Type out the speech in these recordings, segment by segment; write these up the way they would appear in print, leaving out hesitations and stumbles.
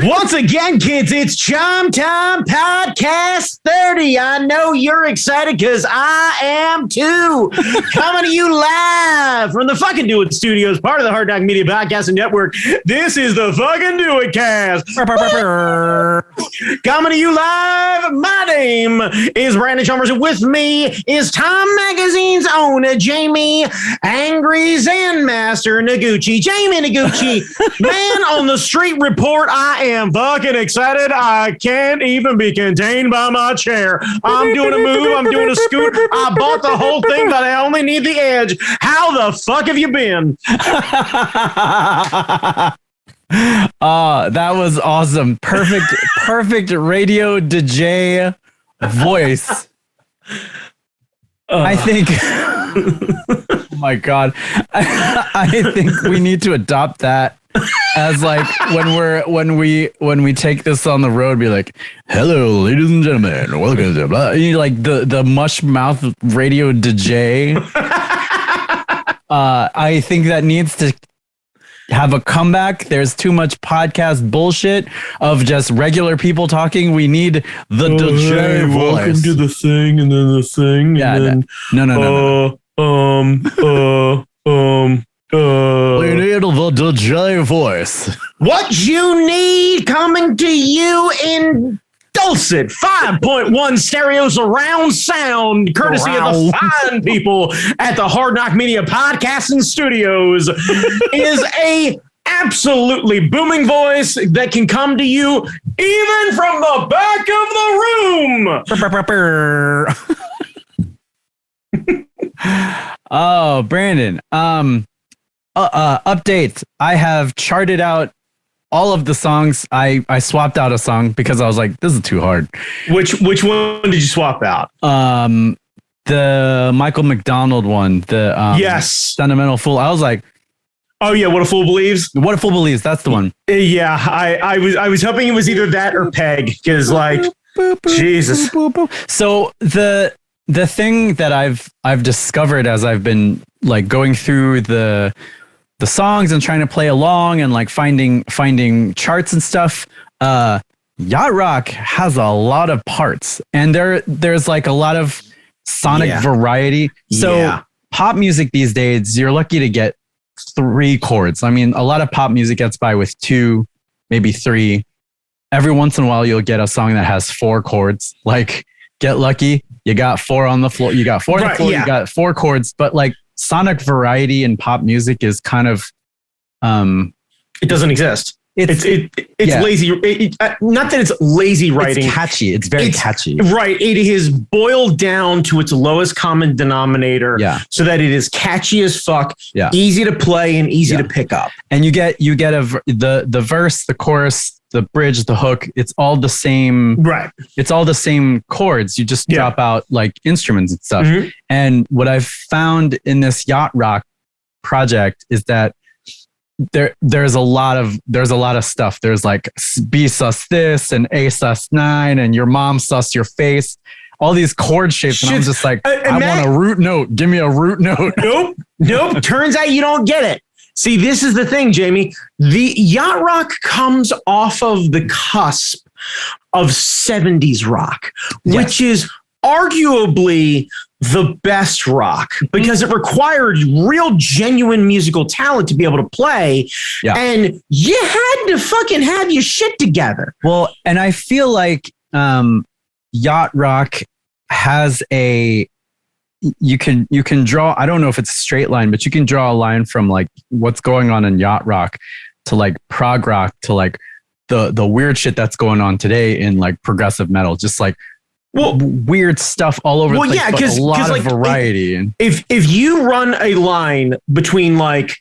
Once again, kids, it's Chime Time Podcast 30. I know you're excited because I am too. Coming to you live from the Fucking Do It Studios, part of the Hard Knock Media Podcasting Network. This is the Fucking Do It Cast. Coming to you live. My name is Brandon Chalmers, and with me is Time Magazine's own Jamie Angry Zen Master Noguchi. Jamie Noguchi, man on the street report. I am fucking excited. I can't even be contained by my chair. I'm doing a move. I'm doing a scoot. I bought the whole thing, but I only need the edge. How the fuck have you been? That was awesome. Perfect radio DJ voice. I think oh my God. I think we need to adopt that as like when we take this on the road, be like, hello, ladies and gentlemen, welcome to blah. You like the mush mouth radio DJ. I think that needs to have a comeback. There's too much podcast bullshit of just regular people talking. We need the DJ voice. Welcome to the thing, and then the thing. Yeah, and then, no. We need the DJ voice. What you need coming to you in dulcet 5.1 stereo surround sound, courtesy of the fine people at the Hard Knock Media Podcasting Studios, is a absolutely booming voice that can come to you even from the back of the room. Oh, Brandon. Updates. I have charted out all of the songs. I swapped out a song because I was like, this is too hard. Which one did you swap out? The Michael McDonald one. The yes, Sentimental Fool. I was like, oh yeah, What a Fool Believes. What a Fool Believes. That's the one. Yeah, I was hoping it was either that or Peg, because like Jesus. So the thing that I've discovered as I've been like going through the songs and trying to play along and like finding charts and stuff, yacht rock has a lot of parts, and there's like a lot of sonic variety. So pop music these days, you're lucky to get 3 chords. I mean, a lot of pop music gets by with 2, maybe 3. Every once in a while, you'll get a song that has 4 chords. Like, get lucky, you got 4 on the floor. You got 4 on the floor. You got 4 chords. But like sonic variety in pop music is kind of it doesn't exist. It's lazy. Not that it's lazy writing. It's catchy. It's very catchy. Right. It is boiled down to its lowest common denominator. Yeah. So that it is catchy as fuck. Yeah. Easy to play and easy to pick up. And you get the verse, the chorus, the bridge, the hook. It's all the same. Right. It's all the same chords. You just drop out like instruments and stuff. Mm-hmm. And what I've found in this yacht rock project is that there's a lot of stuff. There's like B sus this and A sus 9 and your mom sus your face. All these chord shapes. And I'm just like, I want a root note. Give me a root note. Nope. Turns out you don't get it. See, this is the thing, Jamie. The yacht rock comes off of the cusp of 70s rock, which is arguably the best rock because it required real genuine musical talent to be able to play. Yeah. And you had to fucking have your shit together. Well, and I feel like yacht rock has you can draw, I don't know if it's a straight line, but you can draw a line from like what's going on in yacht rock to like prog rock to like the weird shit that's going on today in like progressive metal, just like weird stuff all over the place, but a lot of variety. If you run a line between like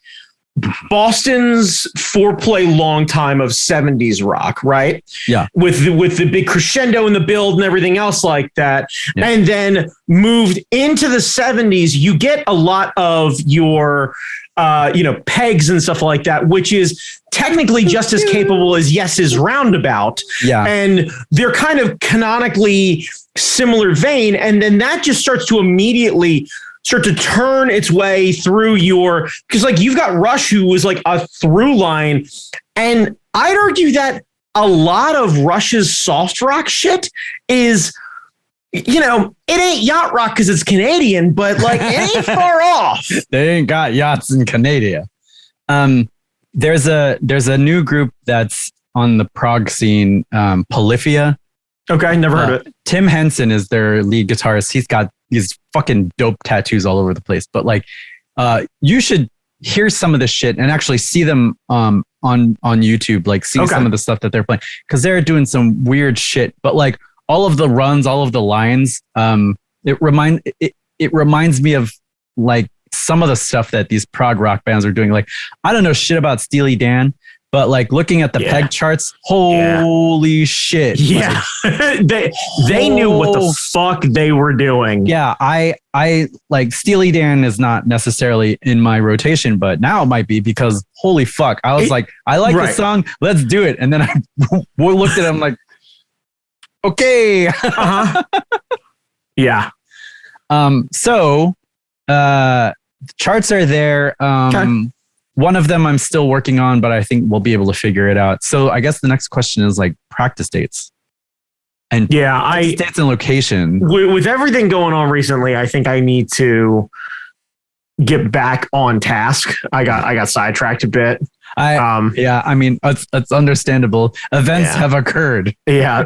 Boston's foreplay long time of 70s rock, right? Yeah. With the big crescendo in the build and everything else like that. Yeah. And then moved into the 70s, you get a lot of your pegs and stuff like that, which is technically just as capable as Yes's Roundabout. Yeah. And they're kind of canonically similar vein. And then that just starts to immediately start to turn its way through because like you've got Rush, who was like a through line. And I'd argue that a lot of Rush's soft rock shit is, you know, it ain't yacht rock because it's Canadian, but like it ain't far off. They ain't got yachts in Canada. There's a new group that's on the prog scene, Polyphia. Okay, never heard of it. Tim Henson is their lead guitarist. He's got these fucking dope tattoos all over the place. But like, you should hear some of this shit and actually see them on YouTube, like see some of the stuff that they're playing, because they're doing some weird shit. But like all of the runs, all of the lines, it reminds me of like some of the stuff that these prog rock bands are doing. Like, I don't know shit about Steely Dan, but like looking at the peg charts, holy shit. Yeah. Like, they knew what the fuck they were doing. Yeah. I like Steely Dan is not necessarily in my rotation, but now it might be, because holy fuck. I was like, I like the song. Let's do it. And then I looked at it. I'm like, okay. Yeah. So, charts are there. One of them I'm still working on, but I think we'll be able to figure it out. So I guess the next question is like practice dates. And dates and location. With everything going on recently, I think I need to get back on task. I got sidetracked a bit. I mean, it's understandable. Events have occurred. Yeah.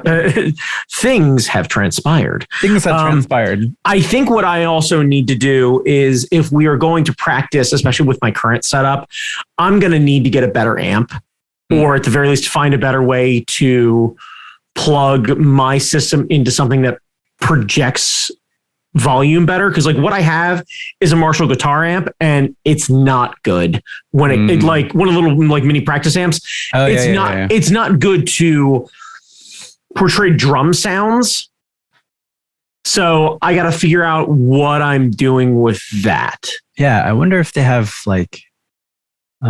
Things have transpired. I think what I also need to do is, if we are going to practice, especially with my current setup, I'm going to need to get a better amp, or at the very least find a better way to plug my system into something that projects volume better. Because like what I have is a Marshall guitar amp, and it's not good when it like one of the little like mini practice amps. It's not good to portray drum sounds. So I got to figure out what I'm doing with that. Yeah. I wonder if they have like, I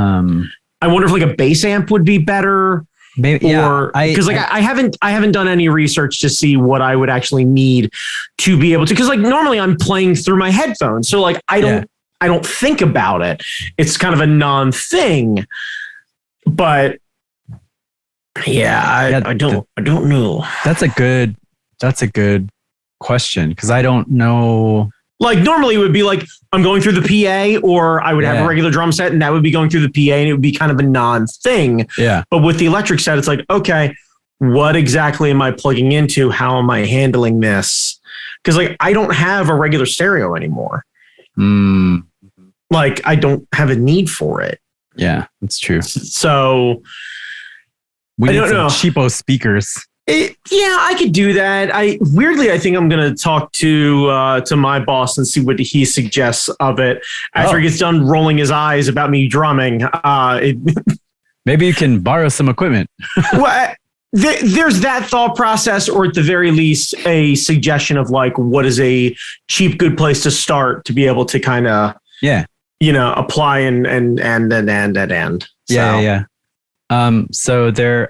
wonder if like a bass amp would be better. Maybe, or because I haven't done any research to see what I would actually need to be able to, because like normally I'm playing through my headphones, so like I don't think about it. It's kind of a non-thing. But I don't know. That's a good question, because I don't know. Like normally it would be like I'm going through the PA, or I would have a regular drum set and that would be going through the PA, and it would be kind of a non-thing. Yeah. But with the electric set, it's like, okay, what exactly am I plugging into? How am I handling this? Because like I don't have a regular stereo anymore. Like I don't have a need for it. Yeah, that's true. So we need some cheapo speakers. I could do that. I think I'm going to talk to my boss and see what he suggests of it after he gets done rolling his eyes about me drumming. Maybe you can borrow some equipment. Well, there's that thought process, or at the very least, a suggestion of like, what is a cheap, good place to start to be able to kind of, apply and. So. Yeah. So there.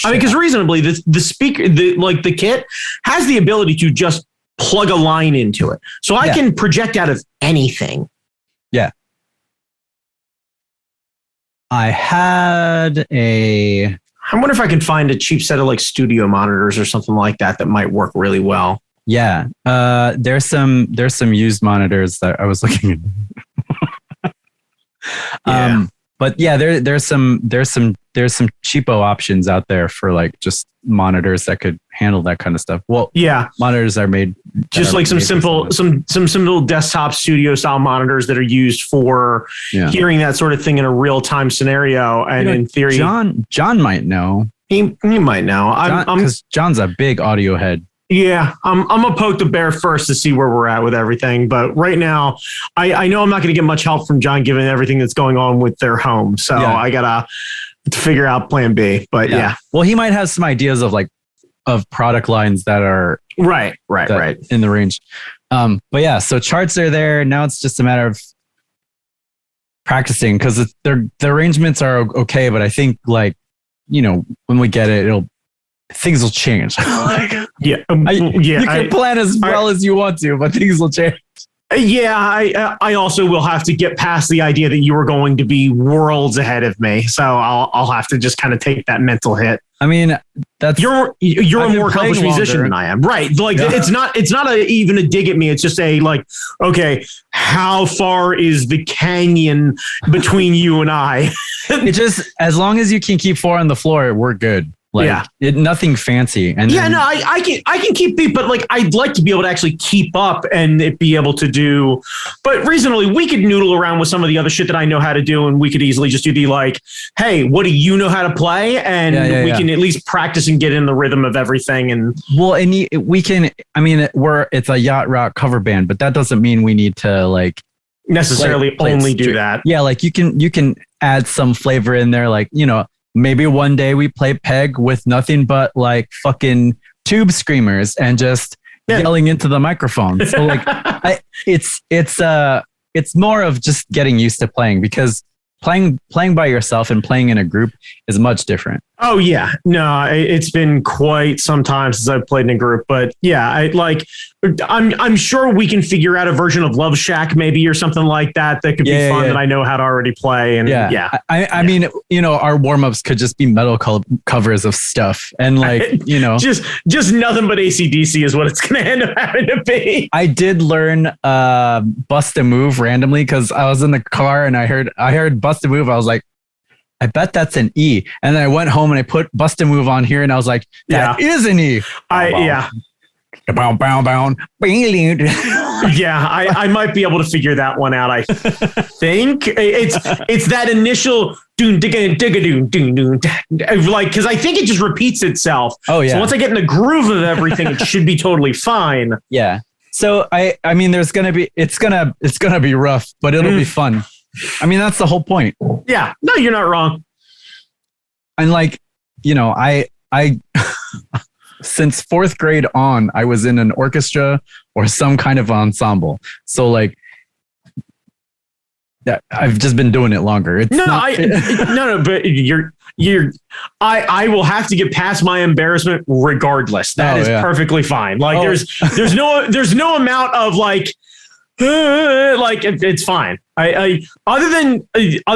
I mean, because reasonably, the speaker, the kit has the ability to just plug a line into it. So I can project out of anything. Yeah. I wonder if I can find a cheap set of like studio monitors or something like that might work really well. Yeah. There's some used monitors that I was looking at. But yeah, there's some cheapo options out there for like just monitors that could handle that kind of stuff. Well, monitors are made just like some simple desktop studio style monitors that are used for hearing that sort of thing in a real time scenario. And in theory, John might know. He might know. Because John's a big audio head. Yeah, I'm gonna poke the bear first to see where we're at with everything. But right now, I know I'm not gonna get much help from John given everything that's going on with their home. So I gotta figure out plan B. But well, he might have some ideas of product lines that are right in the range. But yeah, so charts are there. Now it's just a matter of practicing, because the arrangements are okay. But I think when we get it, things will change. You can plan as well as you want to, but things will change. Yeah, I also will have to get past the idea that you are going to be worlds ahead of me. So I'll have to just kind of take that mental hit. I mean, that's you're a more accomplished musician than I am, right? Like it's not even a dig at me. It's just a like, okay, how far is the canyon between you and I? It just, as long as you can keep 4 on the floor, we're good. Like nothing fancy. And yeah, no, I can keep beat, but like I'd like to be able to actually keep up and it be able to do. But reasonably, we could noodle around with some of the other shit that I know how to do, and we could easily just do the like, hey, what do you know how to play? And we can at least practice and get in the rhythm of everything. And well, and we can. I mean, it's a yacht rock cover band, but that doesn't mean we need to like necessarily only do that. Yeah, like you can add some flavor in there, like maybe one day we play Peg with nothing but like fucking tube screamers and just yelling into the microphone. So like, it's more of just getting used to playing, because playing by yourself and playing in a group is much different. Oh yeah, no, it's been quite some time since I've played in a group, but yeah, I'm sure we can figure out a version of Love Shack maybe or something like that could be fun that I know how to already play. And I mean, our warm-ups could just be metal covers of stuff, and like just nothing but AC/DC is what it's gonna end up having to be. I did learn Bust a Move randomly because I was in the car and I heard Bust a Move. I was like, I bet that's an E. And then I went home and I put Bust a Move on here and I was like, that is an E. Bow, bow, bow. Yeah, I might be able to figure that one out. I think it's that initial doon digga digga doon doon like, because I think it just repeats itself. Oh yeah. So once I get in the groove of everything, it should be totally fine. Yeah. So I mean, it's gonna be rough, but it'll be fun. I mean, that's the whole point. Yeah. No, you're not wrong. And like, I since 4th grade on, I was in an orchestra or some kind of ensemble. So like, I've just been doing it longer. It's no, but I will have to get past my embarrassment regardless. That is perfectly fine. Like there's no amount of like it's fine. I other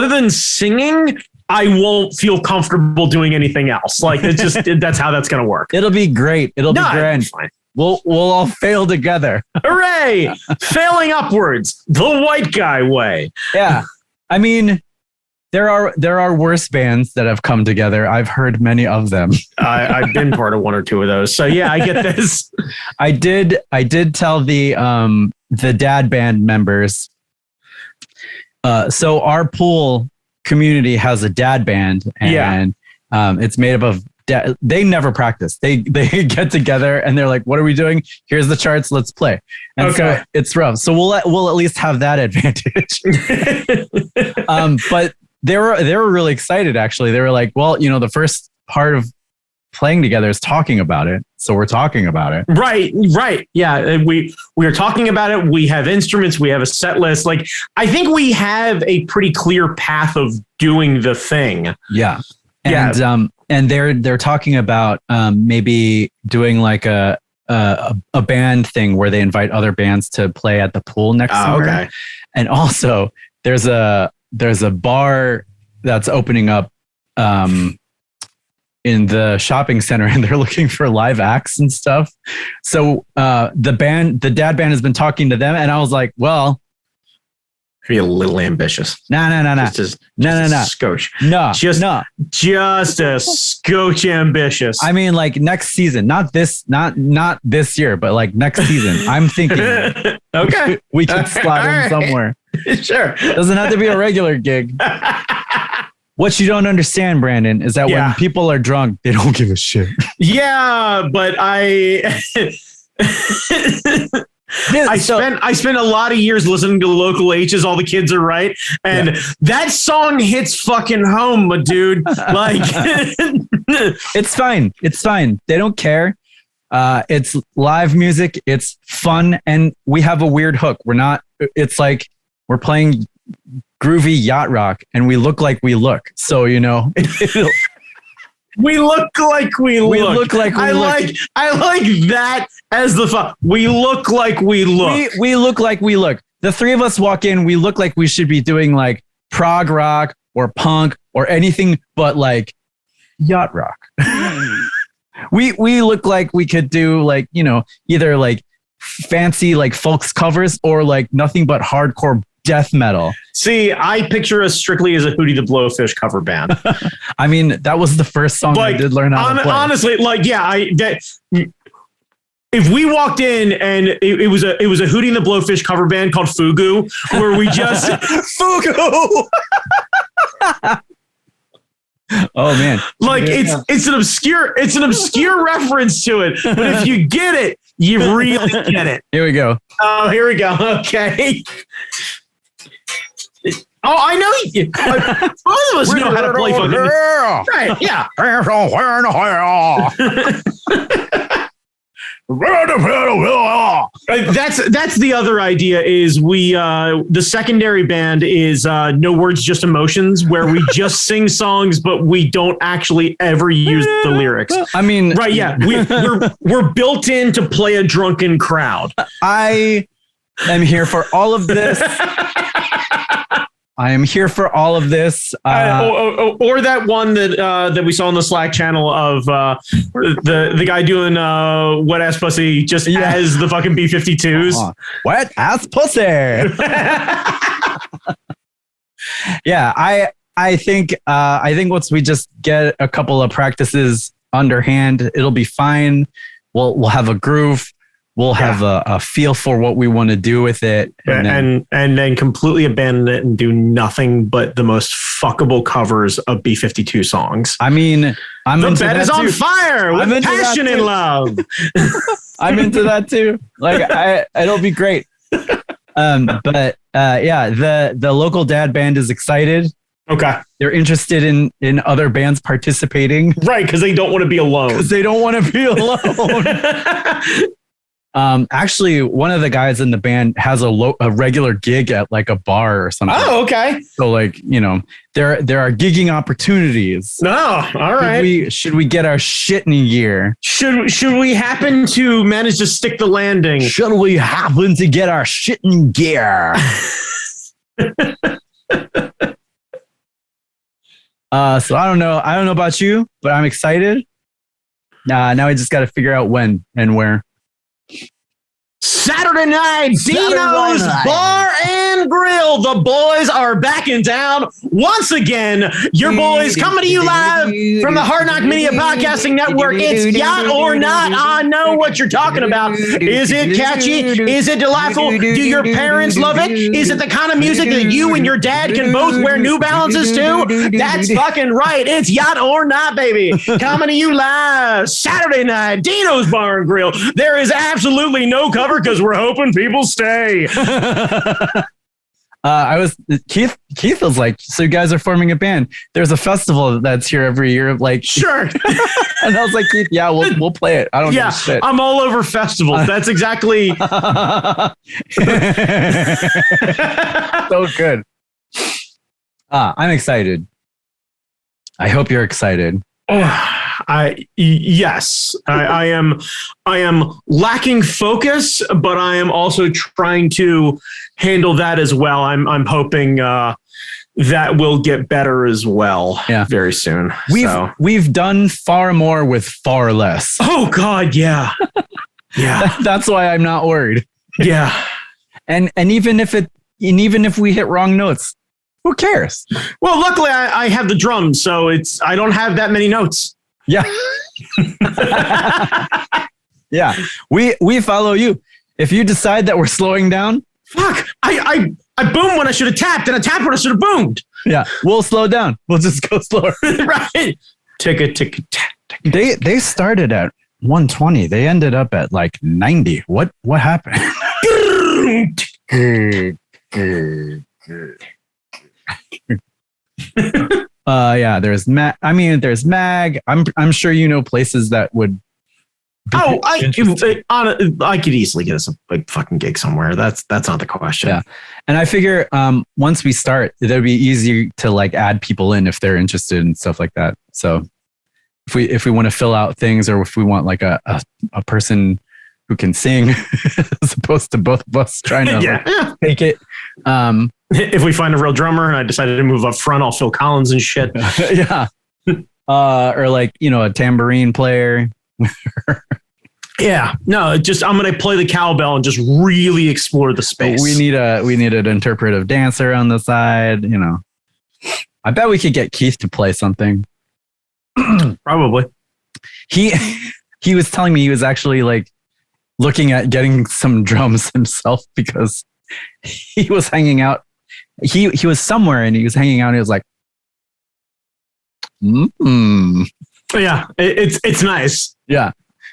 than singing, I won't feel comfortable doing anything else. Like it's just that's how that's gonna work. It'll be great. It'll be grand. Fine. We'll all fail together. Hooray! Failing upwards, the white guy way. Yeah, I mean, there are worse bands that have come together. I've heard many of them. I've been part of 1 or 2 of those. So yeah, I get this. I did tell the dad band members. So our pool community has a dad band, and it's made up of they never practice. They get together and they're like, what are we doing? Here's the charts, let's play. And so it's rough. So we'll at least have that advantage. But they were really excited actually. They were like, well, the first part of playing together is talking about it. So we're talking about it. Right. Yeah. We are talking about it. We have instruments. We have a set list. Like, I think we have a pretty clear path of doing the thing. Yeah. And they're talking about maybe doing like a band thing where they invite other bands to play at the pool next summer. Okay. And also there's a bar that's opening up in the shopping center, and they're looking for live acts and stuff. So the dad band has been talking to them, and I was like, well, be a little ambitious. No. Just a scotch. Just a scotch ambitious. I mean, like next season, not this year, but like next season. I'm thinking, okay, we can slot in somewhere. Sure, doesn't have to be a regular gig. What you don't understand, Brandon, is that when people are drunk, they don't give a shit. Yeah, but I spent a lot of years listening to Local H's All the Kids Are Right, and that song hits fucking home, my dude. Like, it's fine. They don't care. It's live music. It's fun, and we have a weird hook. It's like we're playing groovy yacht rock, and we look like we look. So we look like we look. I like that as the we look like we look. We look like we look. The three of us walk in, we look like we should be doing like prog rock or punk or anything but like yacht rock. We look like we could do like, you know, either like fancy like folks covers or like nothing but hardcore death metal. See, I picture us strictly as a Hootie the Blowfish cover band. I mean, that was the first song I did learn how to play. Honestly, like, yeah, if we walked in and it was a Hootie the Blowfish cover band called Fugu, where we just Fugu. Oh man. Like it's an obscure reference to it, but if you get it, you really get it. Here we go. Oh, here we go. Okay. Oh, I know. Both of us know how to play fucking. Right? Yeah. That's the other idea. Is we the secondary band is No Words Just Emotions, where we just sing songs, but we don't actually ever use the lyrics. I mean, right? Yeah, we're built in to play a drunken crowd. I am here for all of this. I am here for all of this. Or that one that we saw on the Slack channel of the guy doing wet ass pussy just as the fucking B-52s. Wet ass pussy. Yeah, I think once we just get a couple of practices underhand, it'll be fine. We'll have a groove. We'll have a feel for what we want to do with it. And then completely abandon it and do nothing but the most fuckable covers of B-52 songs. I mean, the bed is on fire with passion and love. I'm into that too. Like, it'll be great. But the local dad band is excited. Okay. They're interested in other bands participating. Right, because they don't want to be alone. Actually, one of the guys in the band has a regular gig at like a bar or something. Oh, okay. So like, you know, there are gigging opportunities. Oh, all right. Should we get our shit in gear? Should we happen to manage to stick the landing? Should we happen to get our shit in gear? So I don't know about you, but I'm excited. Now I just got to figure out when and where. Saturday night, Dino's Bar and Grill. The boys are back in town once again. Your boys coming to you live from the Hard Knock Media Podcasting Network. It's Yacht or Not. I know what you're talking about. Is it catchy? Is it delightful? Do your parents love it? Is it the kind of music that you and your dad can both wear New Balances to? That's fucking right. It's Yacht or Not, baby. Coming to you live Saturday night, Dino's Bar and Grill. There is absolutely no cover because we're hoping people stay. Keith was like, so you guys are forming a band. There's a festival that's here every year. Like, sure. And I was like, Keith, yeah, we'll play it. I don't know shit. I'm all over festivals. That's exactly so good. I'm excited. I hope you're excited. I am lacking focus, but I am also trying to handle that as well. I'm hoping that will get better as well. Yeah. Very soon. We've done far more with far less. Oh God, yeah. Yeah. That's why I'm not worried. Yeah. And even if we hit wrong notes, who cares? Well, luckily I have the drums, so I don't have that many notes. Yeah. Yeah. We follow you. If you decide that we're slowing down, fuck. I boomed when I should have tapped, and I tapped when I should have boomed. Yeah. We'll slow down. We'll just go slower. Right. Tick. They started at 120. They ended up at like 90. What happened? Yeah, there's Mag. I'm sure you know places that would. I could easily get us a fucking gig somewhere. That's not the question. Yeah, and I figure once we start, it'll be easy to like add people in if they're interested and stuff like that. So if we want to fill out things, or if we want like a person who can sing, as opposed to both of us trying to take it. If we find a real drummer and I decided to move up front, I'll Phil Collins and shit. Yeah. Or like, a tambourine player. Yeah. No, just I'm going to play the cowbell and just really explore the space. We need an interpretive dancer on the side, I bet we could get Keith to play something. Probably. He was telling me he was actually like looking at getting some drums himself because he was hanging out. He was somewhere and he was hanging out and he was like, Yeah, it's nice. Yeah.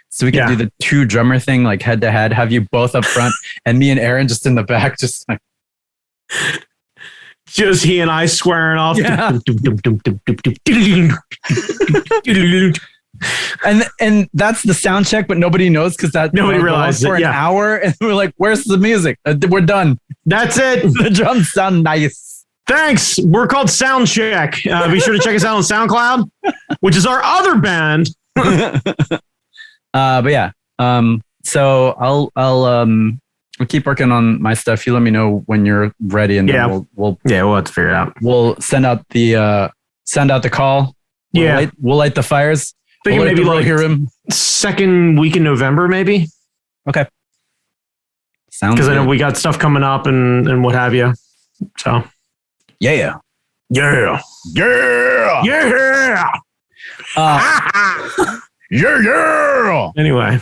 So we can do the 2 drummer thing, like head to head, have you both up front and me and Aaron just in the back, just like. Just he and I squaring off. Yeah. And that's the sound check, but nobody knows because nobody realized for an hour. And we're like, where's the music? We're done. That's it. The drums sound nice. Thanks. We're called Sound Check. Be sure to check us out on SoundCloud, which is our other band. But yeah. So I'll keep working on my stuff. You let me know when you're ready, and then we'll have to figure it out. We'll send out the call. We'll light the fires. Thinking maybe like second week in November, maybe. Okay. Sounds because I know we got stuff coming up and what have you. So yeah. Anyway,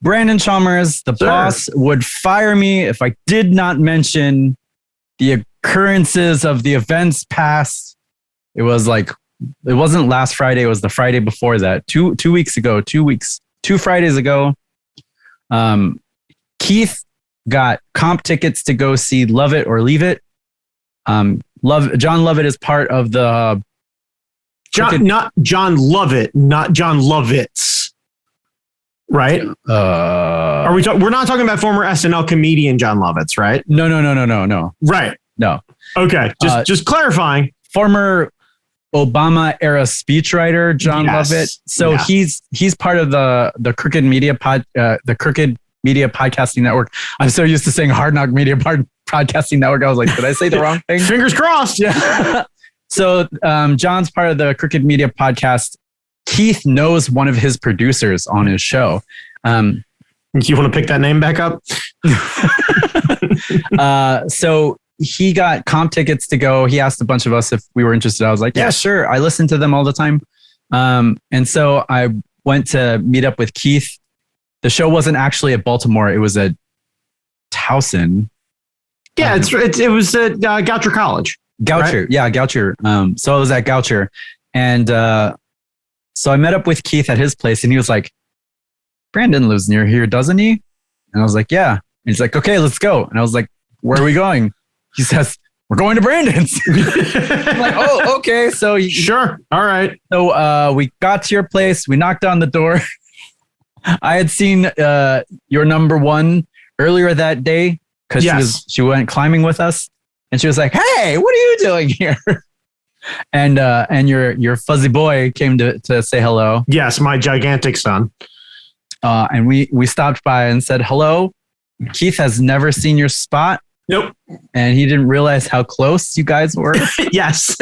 Brandon Chalmers, the boss, would fire me if I did not mention the occurrences of the events past. It wasn't last Friday. It was the Friday before that. Two Fridays ago. Keith got comp tickets to go see Love It or Leave It. John Lovett is part of the not John Lovett, not John Lovitz. Right? Are we? We're not talking about former SNL comedian John Lovitz, right? No. Right. No. Okay. Just clarifying. Former Obama era speechwriter John Lovett. So he's part of the Crooked Media Podcasting Network. I'm so used to saying Hard Knock Media Podcasting Network. I was like, did I say the wrong thing? Fingers crossed. Yeah. So John's part of the Crooked Media Podcast. Keith knows one of his producers on his show. You want to pick that name back up? So he got comp tickets to go. He asked a bunch of us if we were interested. I was like, yeah, sure. I listen to them all the time. And so I went to meet up with Keith. The show wasn't actually at Baltimore. It was at Towson. Yeah, it was at Goucher College. Goucher. Right? Yeah, Goucher. So I was at Goucher. And so I met up with Keith at his place and he was like, Brandon lives near here, doesn't he? And I was like, yeah. And he's like, okay, let's go. And I was like, where are we going? He says, we're going to Brandon's. I'm like, oh, okay. So sure. All right. So we got to your place. We knocked on the door. I had seen your number one earlier that day because she went climbing with us. And she was like, hey, what are you doing here? And your fuzzy boy came to say hello. Yes, my gigantic son. And we stopped by and said hello. Keith has never seen your spot. Nope. And he didn't realize how close you guys were. Yes.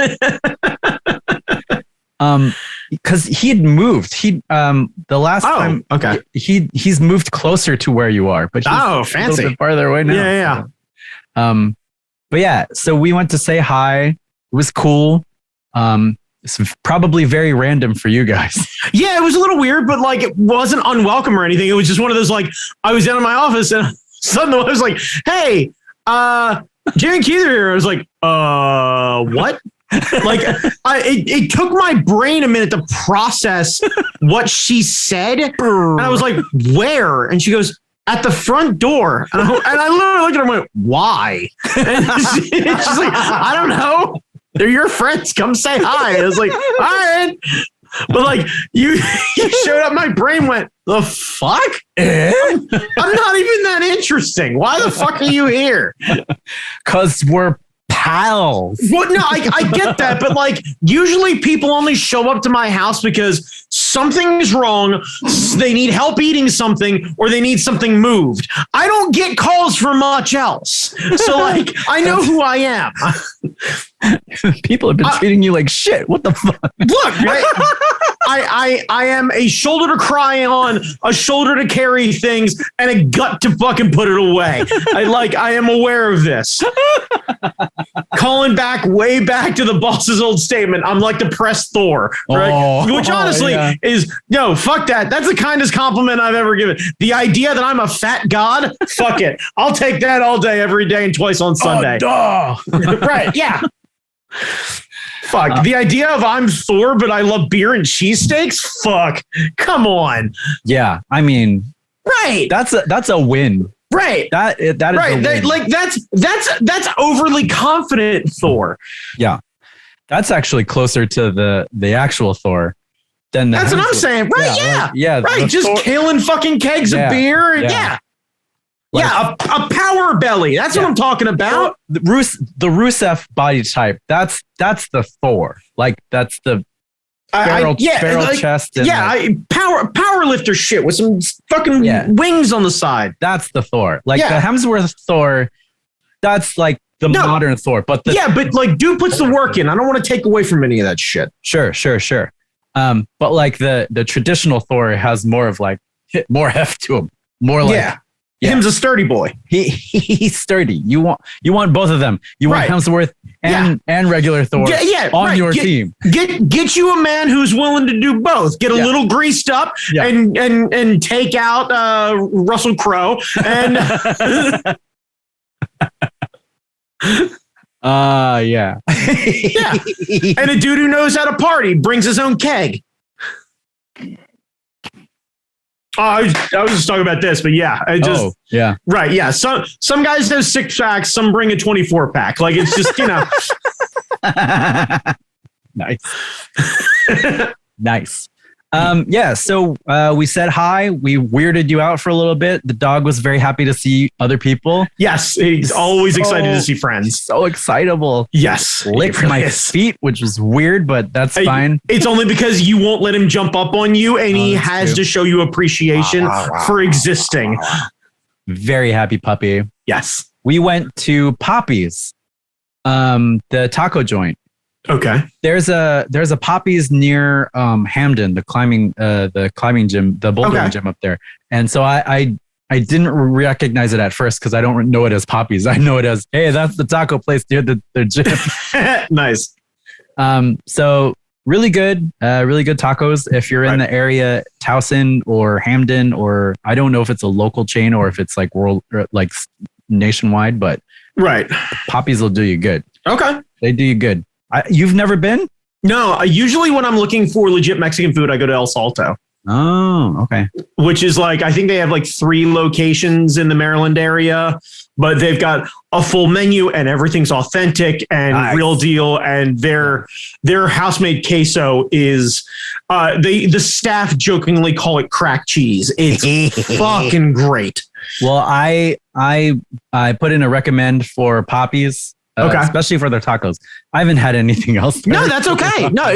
Because he'd moved. The last time. Okay. He's moved closer to where you are, but he's fancy. a little bit farther away now. Yeah. So, but yeah, so we went to say hi. It was cool. It's probably very random for you guys. Yeah, it was a little weird, but like it wasn't unwelcome or anything. It was just one of those like I was down in my office and suddenly I was like, "Hey, Jay and Keith are here." I was like, what?" Like it took my brain a minute to process what she said, and I was like, "Where?" And she goes, "At the front door." And I literally looked at her and went, "Why?" And she's like, "I don't know. They're your friends. Come say hi." I was like, "All right." But like you showed up, my brain went, "The fuck? I'm not even that interesting. Why the fuck are you here?" Because we're pals. Well, no, I get that, but like usually people only show up to my house because something's wrong, they need help eating something, or they need something moved. I don't get calls for much else. So like, I know who I am. People have been treating you like shit. What the fuck? Look, I am a shoulder to cry on, a shoulder to carry things, and a gut to fucking put it away. I am aware of this. Calling way back to the boss's old statement, I'm like depressed Thor, right? Which honestly is, no, fuck that. That's the kindest compliment I've ever given. The idea that I'm a fat god, fuck it. I'll take that all day, every day, and twice on Sunday. Right, yeah. Fuck. The idea of I'm Thor, but I love beer and cheesesteaks? Fuck. Come on. Yeah. I mean, right. That's a win. Right. That is right. A win. That's overly confident Thor. Yeah. That's actually closer to the actual Thor than that's what I'm saying. Right. Yeah. Right. Just Thor, killing fucking kegs of beer. Yeah. Like, a power belly. That's what I'm talking about. The Rusev body type. That's the Thor. Like that's the barrel chest. And power lifter shit with some fucking wings on the side. That's the Thor. Like the Hemsworth Thor. That's like the modern Thor. But but like dude puts the work in. I don't want to take away from any of that shit. Sure. But like the traditional Thor has more of like more heft to him. More like. Yeah. Him's a sturdy boy. He's sturdy. You want both of them. You want Hemsworth and regular Thor on your team. Get you a man who's willing to do both. Get a little greased up and take out Russell Crowe and yeah. And a dude who knows how to party brings his own keg. I was just talking about this, but right, yeah. Some guys have 6 packs, some bring a 24 pack. Like it's just nice. So we said hi. We weirded you out for a little bit. The dog was very happy to see other people. Yes, he's always excited to see friends. So excitable. Yes, licked my feet, which was weird, but that's fine. It's only because you won't let him jump up on you, and he has to show you appreciation for existing. Very happy puppy. Yes, we went to Poppy's, the taco joint. Okay. There's a Poppy's near Hamden, the climbing gym, the bouldering gym up there. And so I didn't recognize it at first because I don't know it as Poppy's. I know it as, hey, that's the taco place near the gym. Nice. So really good tacos. If you're in the area, Towson or Hamden, or I don't know if it's a local chain or if it's like nationwide, but Poppy's will do you good. Okay. They do you good. You've never been? No, usually when I'm looking for legit Mexican food, I go to El Salto. Oh, okay. Which is like, I think they have like 3 locations in the Maryland area, but they've got a full menu and everything's authentic and real deal. And their house-made queso is, the staff jokingly call it crack cheese. It's fucking great. Well, I put in a recommend for Poppy's. Especially for their tacos. I haven't had anything else. No, that's okay. No,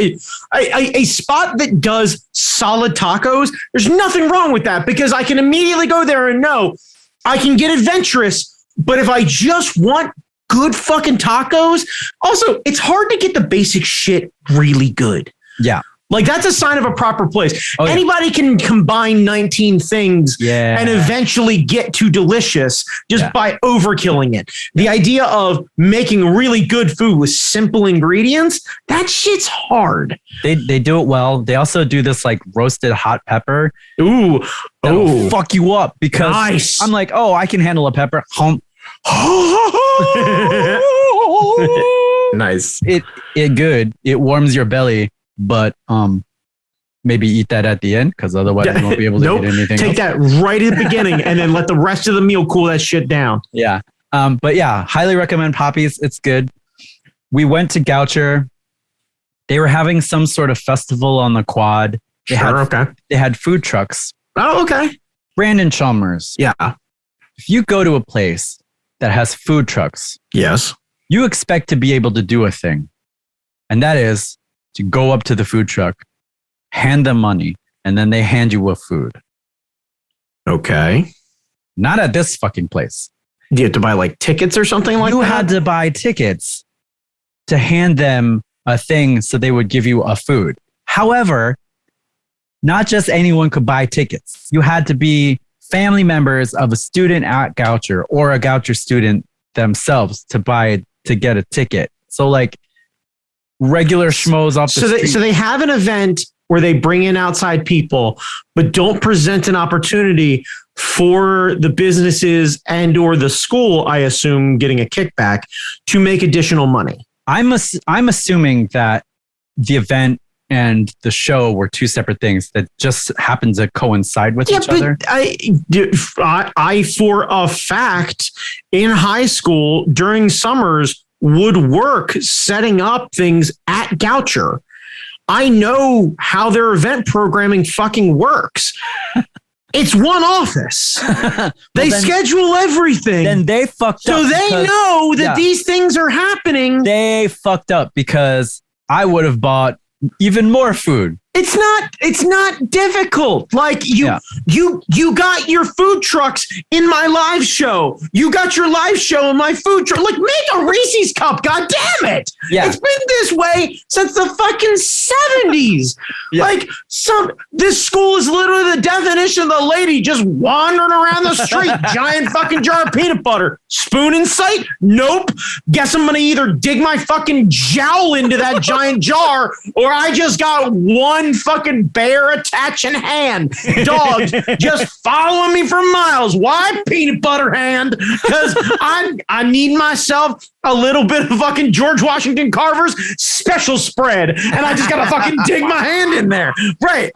a spot that does solid tacos, there's nothing wrong with that because I can immediately go there and know I can get adventurous. But if I just want good fucking tacos, also, it's hard to get the basic shit really good. Yeah. Like that's a sign of a proper place. Anybody can combine 19 things and eventually get to delicious just by overkilling it. The idea of making really good food with simple ingredients, that shit's hard. They do it well. They also do this like roasted hot pepper. Ooh. That'll fuck you up because I'm like, I can handle a pepper. Nice. It good. It warms your belly. But maybe eat that at the end because otherwise you won't be able to get anything Take that right at the beginning and then let the rest of the meal cool that shit down. Yeah. But yeah, highly recommend Poppy's. It's good. We went to Goucher. They were having some sort of festival on the quad. They had food trucks. Oh, okay. Brandon Chalmers. Yeah. If you go to a place that has food trucks, yes, you expect to be able to do a thing. And that is to go up to the food truck, hand them money, and then they hand you a food. Okay. Not at this fucking place. Do you have to buy like tickets or something like that? You had to buy tickets to hand them a thing so they would give you a food. However, not just anyone could buy tickets. You had to be family members of a student at Goucher or a Goucher student themselves to get a ticket. So like regular schmoes off the street. So they have an event where they bring in outside people, but don't present an opportunity for the businesses and or the school, I assume, getting a kickback to make additional money. I'm assuming that the event and the show were two separate things that just happen to coincide with each other. I for a fact in high school during summers would work setting up things at Goucher. I know how their event programming fucking works. It's one office. They schedule everything. Then they fucked up. So they know that these things are happening. They fucked up because I would have bought even more food. It's not difficult. Like you got your food trucks in my live show. You got your live show in my food truck. Like make a Reese's cup. God damn it. Yeah. It's been this way since the fucking 70s. Yeah. Like this school is literally the definition of the lady just wandering around the street. Giant fucking jar of peanut butter. Spoon in sight? Nope. Guess I'm going to either dig my fucking jowl into that giant jar or I just got one fucking bear attaching hand. Dogs just following me for miles. Why peanut butter hand? Because I need myself a little bit of fucking George Washington Carver's special spread. And I just gotta fucking dig my hand in there. Right.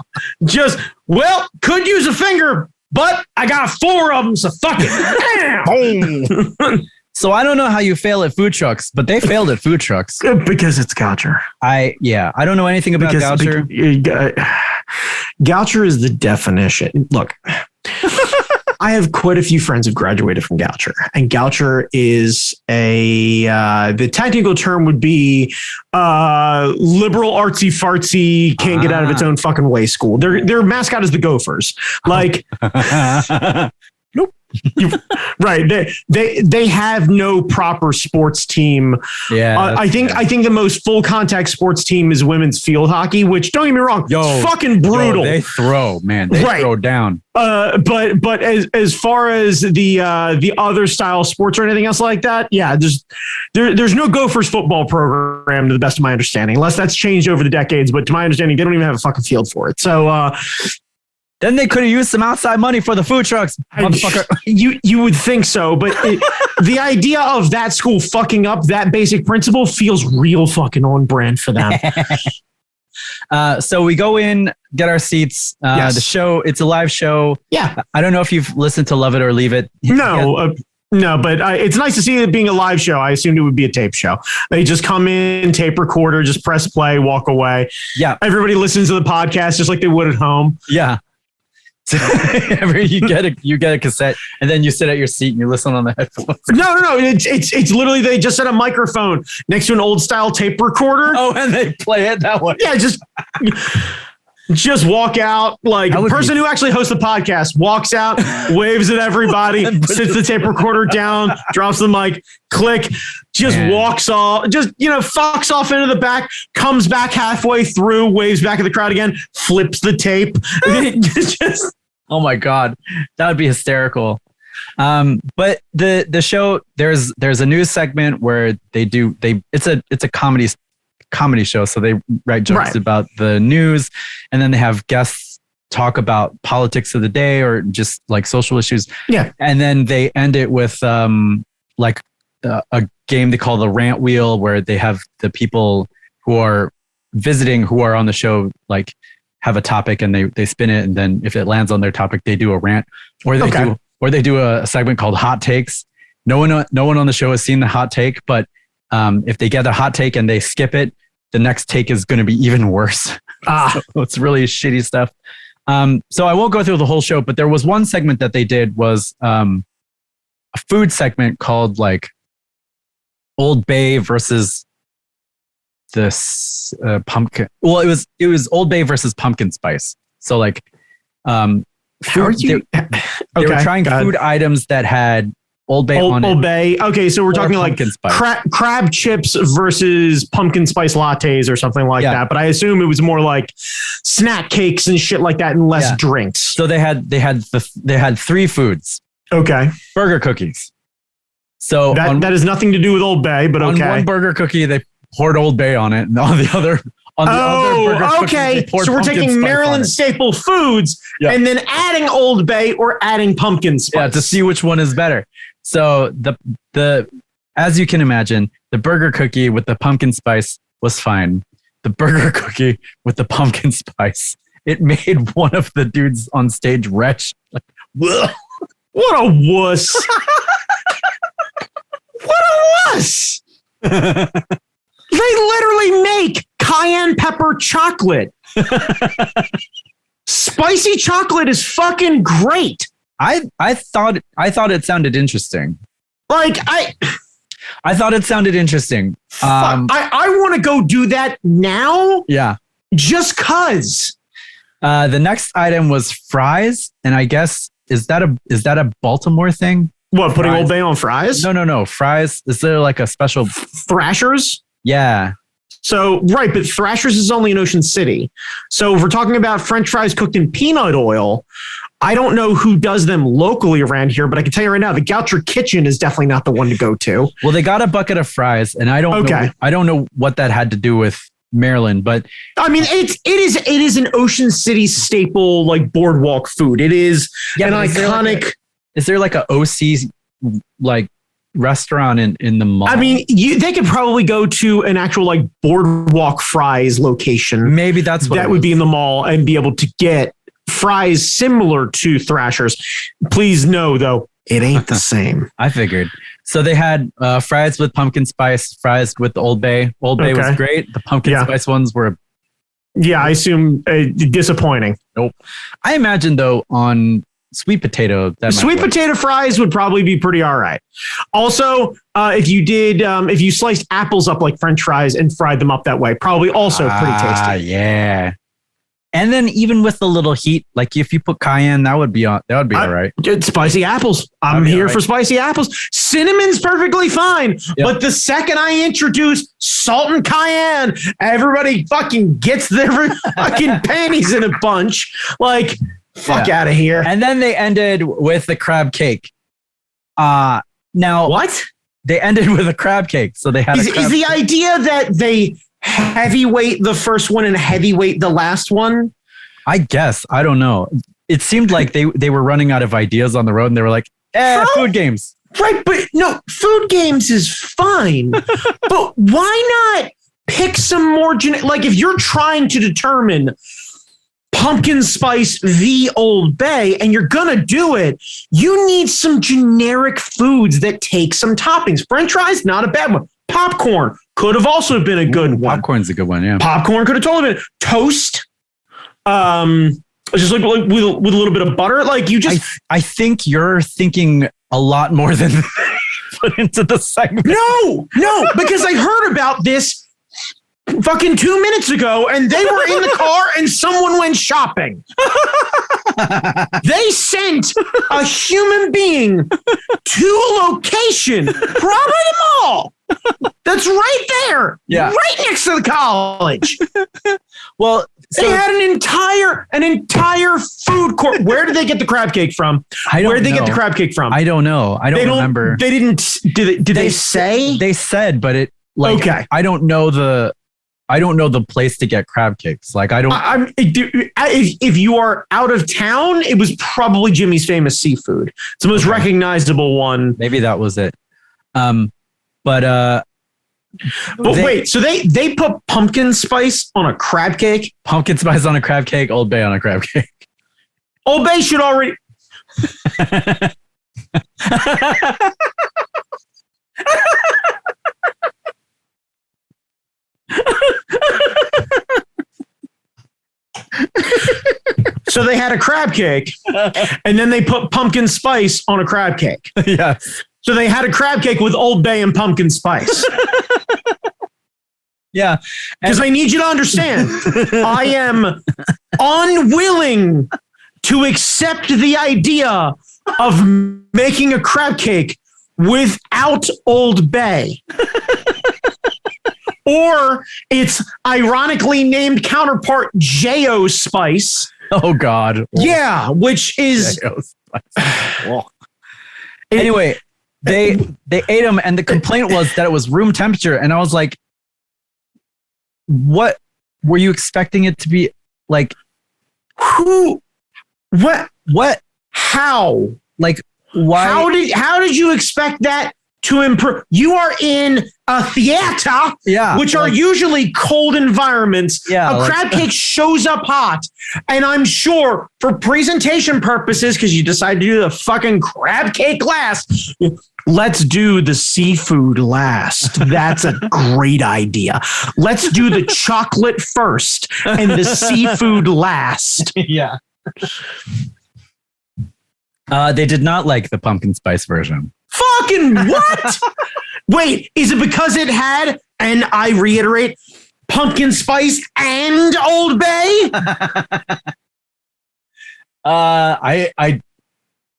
Could use a finger, but I got 4 of them, so fuck it. So I don't know how you fail at food trucks, but they failed at food trucks. Because it's Goucher. I don't know anything about Goucher. Goucher is the definition. Look, I have quite a few friends who've graduated from Goucher, and Goucher is the technical term would be liberal artsy fartsy, can't get out of its own fucking way school. Their mascot is the Gophers. Like, nope. Right. They have no proper sports team. Yeah. I think the most full contact sports team is women's field hockey, which don't get me wrong, it's fucking brutal. They throw, man. They throw down. But as far as the other style sports or anything else like that, yeah, there's no Gophers football program to the best of my understanding, unless that's changed over the decades. But to my understanding, they don't even have a fucking field for it. So then they could have used some outside money for the food trucks, motherfucker. You would think so, but the idea of that school fucking up that basic principle feels real fucking on brand for them. So we go in, get our seats. Yes. The show, it's a live show. Yeah. I don't know if you've listened to Love It or Leave It. No, but it's nice to see it being a live show. I assumed it would be a tape show. They just come in, tape recorder, just press play, walk away. Yeah. Everybody listens to the podcast just like they would at home. Yeah. So you get a cassette and then you sit at your seat and you listen on the headphones. No. It's literally they just set a microphone next to an old style tape recorder. Oh, and they play it that way. Yeah, just walk out. Like a person who actually hosts the podcast walks out, waves at everybody, sits the tape recorder down, drops the mic, click, walks off, fucks off into the back, comes back halfway through, waves back at the crowd again, flips the tape. Oh my God, that would be hysterical. But the show, there's a news segment where it's a comedy show. So they write jokes about the news, and then they have guests talk about politics of the day or just like social issues. Yeah. And then they end it with a game they call the rant wheel, where they have the people who are visiting, who are on the show, like have a topic and they spin it. And then if it lands on their topic, they do a rant, or they do a segment called Hot Takes. No one on the show has seen the hot take, but if they get a hot take and they skip it, the next take is going to be even worse. So it's really shitty stuff. So I won't go through the whole show, but there was one segment that they did was a food segment called like Old Bay versus this pumpkin. Well, it was Old Bay versus pumpkin spice. So like, How are you? they were trying food items that had Old Bay on it. Old Bay. Okay, so we're talking like crab chips versus pumpkin spice lattes or something like that. But I assume it was more like snack cakes and shit like that, and less drinks. So they had 3 foods. Okay. Burger cookies. So that has nothing to do with Old Bay, but okay. On one burger cookie, they poured Old Bay on it, and on the other. Okay. So we're taking Maryland staple foods and then adding Old Bay or adding pumpkin spice. Yeah, to see which one is better. So the as you can imagine, the burger cookie with the pumpkin spice was fine. The burger cookie with the pumpkin spice, it made one of the dudes on stage retch. Like, what a wuss! What a wuss! They literally make cayenne pepper chocolate. Spicy chocolate is fucking great. I thought it sounded interesting. Like I thought it sounded interesting. I want to go do that now. Yeah. Just cause. The next item was fries, and I guess is that a Baltimore thing? What, putting Old Bay on fries? No. Fries. Is there like a special Thrashers? Yeah. So, right, but Thrashers is only in Ocean City. So if we're talking about French fries cooked in peanut oil, I don't know who does them locally around here, but I can tell you right now, the Goucher Kitchen is definitely not the one to go to. Well, they got a bucket of fries, and I don't know what that had to do with Maryland, but I mean, it is an Ocean City staple, like boardwalk food. It is an iconic. Is there like a OC like restaurant in the mall? I mean, they could probably go to an actual like boardwalk fries location. Maybe that's what that would be in the mall and be able to get fries similar to Thrashers. Please know though, it ain't the same. I figured. So they had fries with pumpkin spice, fries with the Old Bay. Old Bay was great. The pumpkin spice ones were. Yeah, I assume disappointing. Nope. I imagine though on sweet potato. Sweet potato fries would probably be pretty all right. Also, if you sliced apples up like French fries and fried them up that way, probably also pretty tasty. Yeah. And then even with the little heat, like if you put cayenne, that would be all right. Spicy apples. I'm here for spicy apples. Cinnamon's perfectly fine. Yep. But the second I introduce salt and cayenne, everybody fucking gets their fucking panties in a bunch. Like, fuck out of here. And then they ended with the crab cake. Now what? They ended with a crab cake. So they had is the idea that they heavyweight the first one and heavyweight the last one? I guess. I don't know. It seemed like they were running out of ideas on the road, and they were like, food games. Right, but no, food games is fine. But why not pick some more like if you're trying to determine pumpkin spice v Old Bay and you're gonna do it, you need some generic foods that take some toppings. French fries, not a bad one. Popcorn could have also been a good one. Popcorn's a good one, yeah. Popcorn could have totally been. Toast, just like with a little bit of butter. Like you just. I think you're thinking a lot more than put into the segment. No, because I heard about this fucking 2 minutes ago, and they were in the car, and someone went shopping. They sent a human being to a location, probably the mall. That's right there. Yeah. Right next to the college. Well, they had an entire food court. Where did they get the crab cake from? Where did they get the crab cake from? I don't know. I don't remember. They didn't. Did they say? They said, but it like okay. I don't know the place to get crab cakes. Like I don't. If you are out of town, it was probably Jimmy's Famous Seafood. It's the most recognizable one. Maybe that was it. But wait, so they put pumpkin spice on a crab cake? Pumpkin spice on a crab cake, Old Bay on a crab cake. Old Bay should already. So they had a crab cake, and then they put pumpkin spice on a crab cake. Yes. So they had a crab cake with Old Bay and pumpkin spice. Yeah. Because I need you to understand, I am unwilling to accept the idea of making a crab cake without Old Bay. Or its ironically named counterpart, J.O. Spice. Oh, God. Yeah, which is... J.O. Spice. Anyway, they ate them, and the complaint was that it was room temperature. And I was like, what were you expecting it to be like? Who? What? How? Like, why? How did you expect that to improve? You are in a theater, which are usually cold environments. Yeah, a crab cake shows up hot, and I'm sure for presentation purposes, because you decided to do the fucking crab cake last. Let's do the seafood last. That's a great idea. Let's do the chocolate first and the seafood last. Yeah. They did not like the pumpkin spice version. Fucking what? Wait, is it because it had, and I reiterate, pumpkin spice and Old Bay?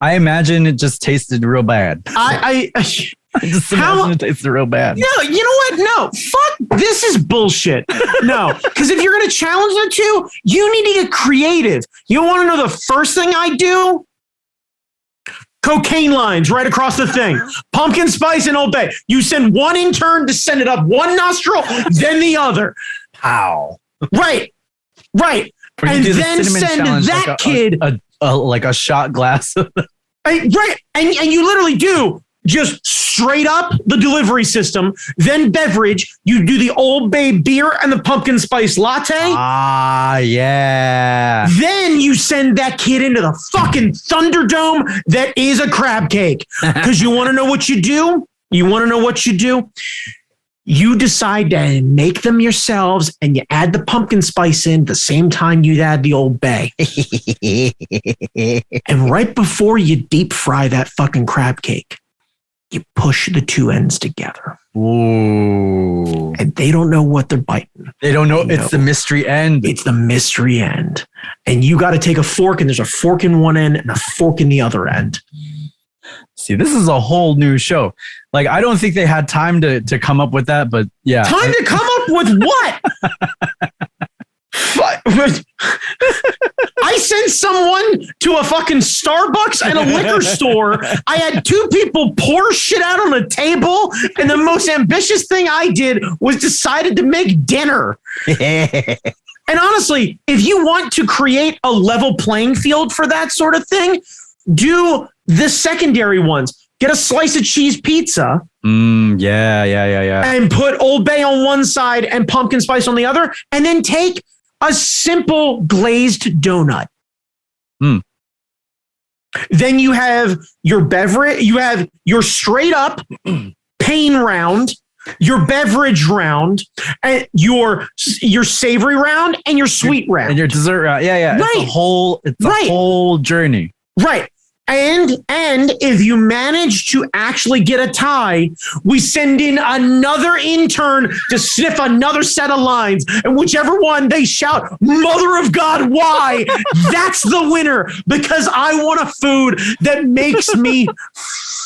I imagine it just tasted real bad. I just imagine it tasted real bad. No, you know what? No, fuck. This is bullshit. No, because if you're going to challenge the two, you need to get creative. You want to know the first thing I do? Cocaine lines right across the thing. Pumpkin spice and Old Bay. You send one intern to send it up one nostril, then the other. How? Right. And then send that kid like a shot glass. Right. And you literally do just straight up the delivery system, then beverage. You do the Old Bay beer and the pumpkin spice latte. Ah, yeah. Then you send that kid into the fucking Thunderdome that is a crab cake. Because you want to know what you do? You decide to make them yourselves, and you add the pumpkin spice in the same time you add the Old Bay. And right before you deep fry that fucking crab cake, you push the two ends together. Ooh. And they don't know what they're biting. They don't know. It's the mystery end. It's the mystery end. And you got to take a fork, and there's a fork in one end and a fork in the other end. See, this is a whole new show. Like, I don't think they had time to come up with that, but yeah. Time to come up with what? I sent someone to a fucking Starbucks and a liquor store. I had two people pour shit out on a table, and the most ambitious thing I did was decided to make dinner. And honestly, if you want to create a level playing field for that sort of thing, do the secondary ones. Get a slice of cheese pizza. Yeah. And put Old Bay on one side and pumpkin spice on the other, and then take a simple glazed donut. Then you have your beverage, you have your straight up pain round, your beverage round, and your savory round, and your sweet round. And your dessert round. Yeah. Right. It's a whole journey. Right. And if you manage to actually get a tie, we send in another intern to sniff another set of lines. And whichever one they shout, "Mother of God, why?" That's the winner, because I want a food that makes me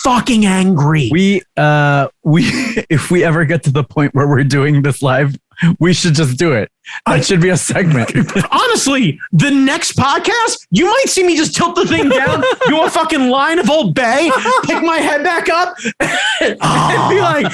fucking angry. We if we ever get to the point where we're doing this live, we should just do it. That should be a segment. Honestly, the next podcast, you might see me just tilt the thing down, do a fucking line of Old Bay, pick my head back up, and be like,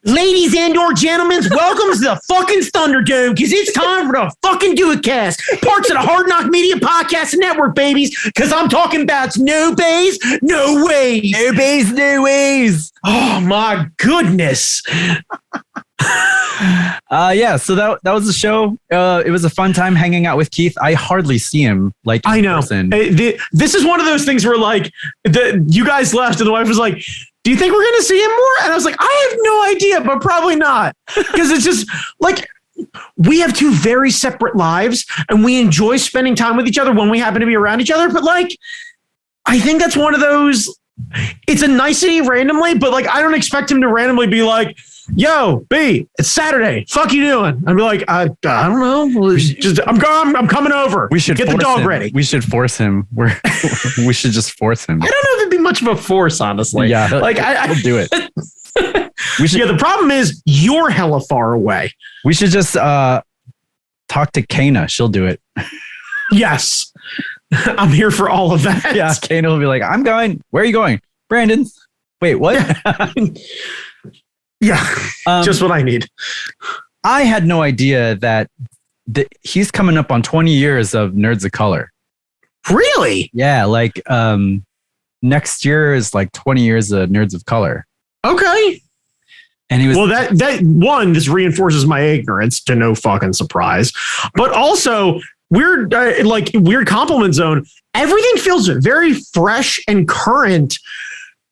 "Ladies and/or gentlemen, welcome to the fucking Thunderdome, because it's time for the fucking Do It Cast, parts of the Hard Knock Media Podcast Network, babies, because I'm talking about no bays, no ways. No bays, no ways." Oh, my goodness. So that was the show. It was a fun time hanging out with Keith. I hardly see him in I know. person. This is one of those things where like you guys left and the wife was like, "Do you think we're going to see him more?" And I was like, "I have no idea, but probably not." Because it's just like, we have two very separate lives and we enjoy spending time with each other when we happen to be around each other. But like, I think that's one of those, it's a nicety randomly, but like, I don't expect him to randomly be like, yo, B, it's Saturday. Fuck you doing? I'd be like, I don't know. Just I'm coming over. We should get the dog him. ready. We should force him. We should just force him. I don't know if it'd be much of a force, honestly. Yeah, like we'll do it. Yeah, the problem is you're hella far away. We should just talk to Kana. She'll do it. Yes. I'm here for all of that. Yeah, Kana will be like, I'm going. Where are you going? Brandon. Wait, what? Yeah, just what I need. I had no idea that he's coming up on 20 years of Nerds of Color. Really? Yeah, like next year is like 20 years of Nerds of Color. Okay. And he was that one, this reinforces my ignorance to no fucking surprise. But also weird compliment zone. Everything feels very fresh and current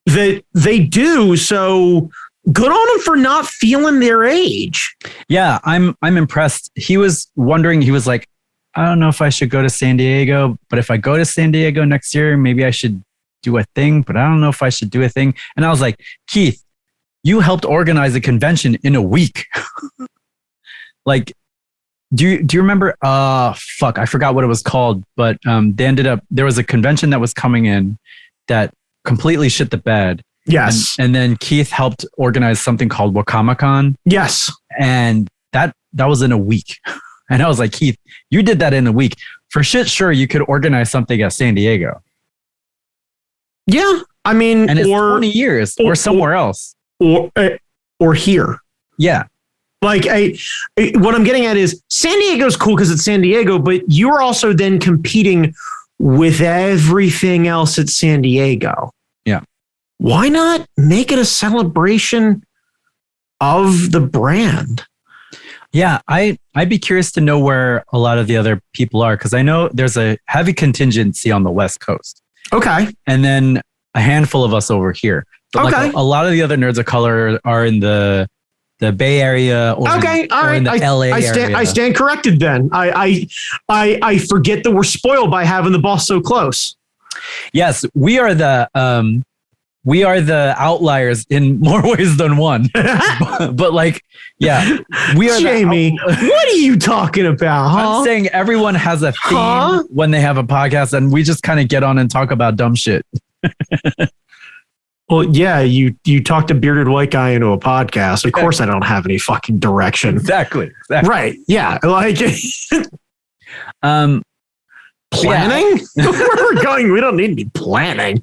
that they do. So good on them for not feeling their age. Yeah, I'm impressed. He was wondering, he was like, I don't know if I should go to San Diego, but if I go to San Diego next year, maybe I should do a thing, but I don't know if I should do a thing. And I was like, Keith, you helped organize a convention in a week. Like, do you remember? Fuck, I forgot what it was called, but there was a convention that was coming in that completely shit the bed. Yes. And then Keith helped organize something called WakamaCon. Yes. And that was in a week. And I was like, Keith, you did that in a week. For shit, sure, you could organize something at San Diego. Yeah. I mean, and it's 20 years or somewhere else. Or here. Yeah. Like what I'm getting at is San Diego's cool because it's San Diego, but you're also then competing with everything else at San Diego. Yeah. Why not make it a celebration of the brand? Yeah, I'd be curious to know where a lot of the other people are, because I know there's a heavy contingency on the West Coast. Okay. And then a handful of us over here. But okay. Like a lot of the other Nerds of Color are in the Bay Area or, okay. All right. in the LA area. I stand corrected then. I forget that we're spoiled by having the boss so close. Yes, we are the outliers in more ways than one. but like, yeah, we are. Jamie, what are you talking about? Huh? I'm saying everyone has a theme when they have a podcast, and we just kind of get on and talk about dumb shit. Well, yeah, you talked a bearded white guy into a podcast. Of course, I don't have any fucking direction. Exactly. Right. Yeah. Like, planning? Yeah. Where we're going, we don't need to be planning.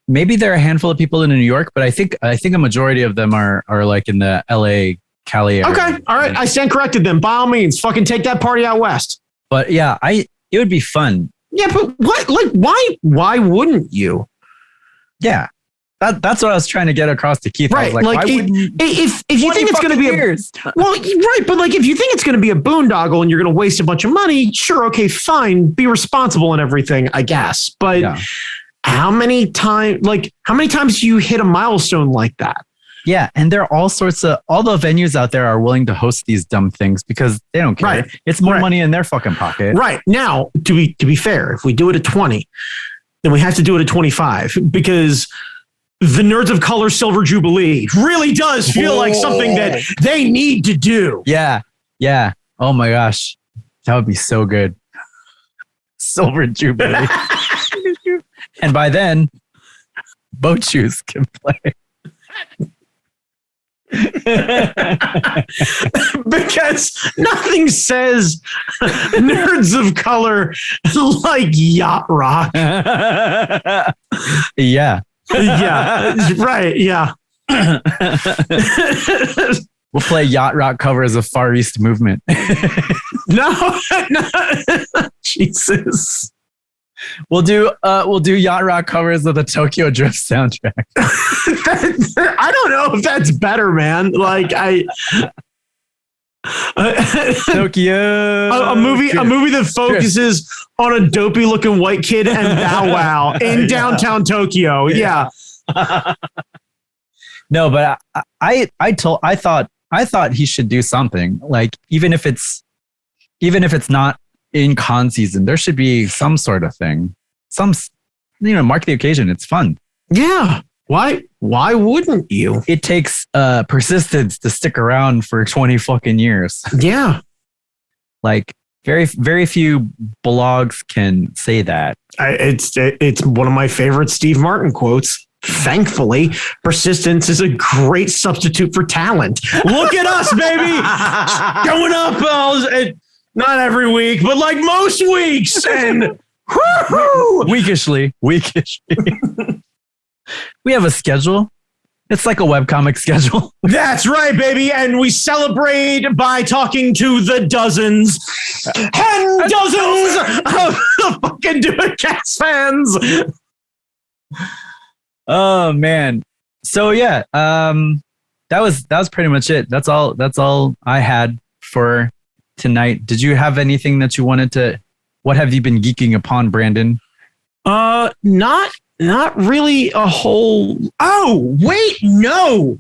Maybe there are a handful of people in New York, but I think a majority of them are like in the LA, Cali area. Okay. All right. I stand corrected then. By all means, fucking take that party out west. But yeah, it would be fun. Yeah, but what? Like, why wouldn't you? Yeah, that's what I was trying to get across to Keith. Right, I was like if you think it's going to be right, but like if you think it's going to be a boondoggle and you're going to waste a bunch of money, sure, okay, fine, be responsible and everything, I guess. But how many times do you hit a milestone like that? Yeah, and there are all the venues out there are willing to host these dumb things because they don't care. Right. It's more money in their fucking pocket. Right. Now, to be fair, if we do it at 20, then we have to do it at 25 because the Nerds of Color Silver Jubilee really does feel like something that they need to do. Yeah. Yeah. Oh my gosh. That would be so good. Silver Jubilee. And by then, boat shoes can play. Because nothing says Nerds of Color like yacht rock. Yeah. Yeah. Right. Yeah. We'll play yacht rock covers of Far East Movement. No. Jesus. We'll do yacht rock covers of the Tokyo Drift soundtrack. I don't know if that's better, man. Like Tokyo, a movie that focuses on a dopey looking white kid and Bow Wow in downtown Tokyo. Yeah. No, but I thought he should do something, like even if it's not in con season, there should be some sort of thing. Mark the occasion. It's fun. Yeah. Why wouldn't you? It takes persistence to stick around for 20 fucking years. Yeah. Like very few blogs can say that. It's one of my favorite Steve Martin quotes. Thankfully, persistence is a great substitute for talent. Look at us, baby. Going up not every week, but like most weeks. And Weekishly. We have a schedule. It's like a webcomic schedule. That's right, baby. And we celebrate by talking to the dozens and dozens of fucking Do It Cast fans. Oh man. So yeah, that was pretty much it. That's all I had for tonight. Did you have anything that you wanted to? What have you been geeking upon, Brandon? Not really a whole. Oh wait, no.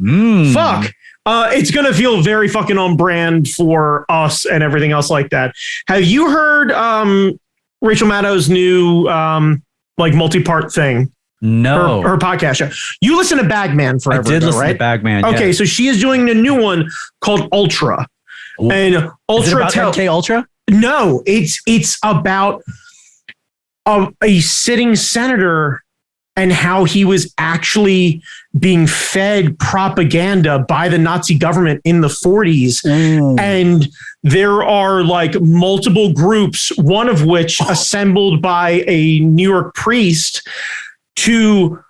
Fuck. It's gonna feel very fucking on brand for us and everything else like that. Have you heard Rachel Maddow's new like multi-part thing? No, her podcast show. You listen to Bagman forever. I did listen right? to Bagman. Okay, yeah. so she is doing a new one called Ultra. Ooh. And Ultra. Is it about MK Ultra? No, it's about a sitting senator and how he was actually being fed propaganda by the Nazi government in the 40s. And there are like multiple groups, one of which assembled by a New York priest to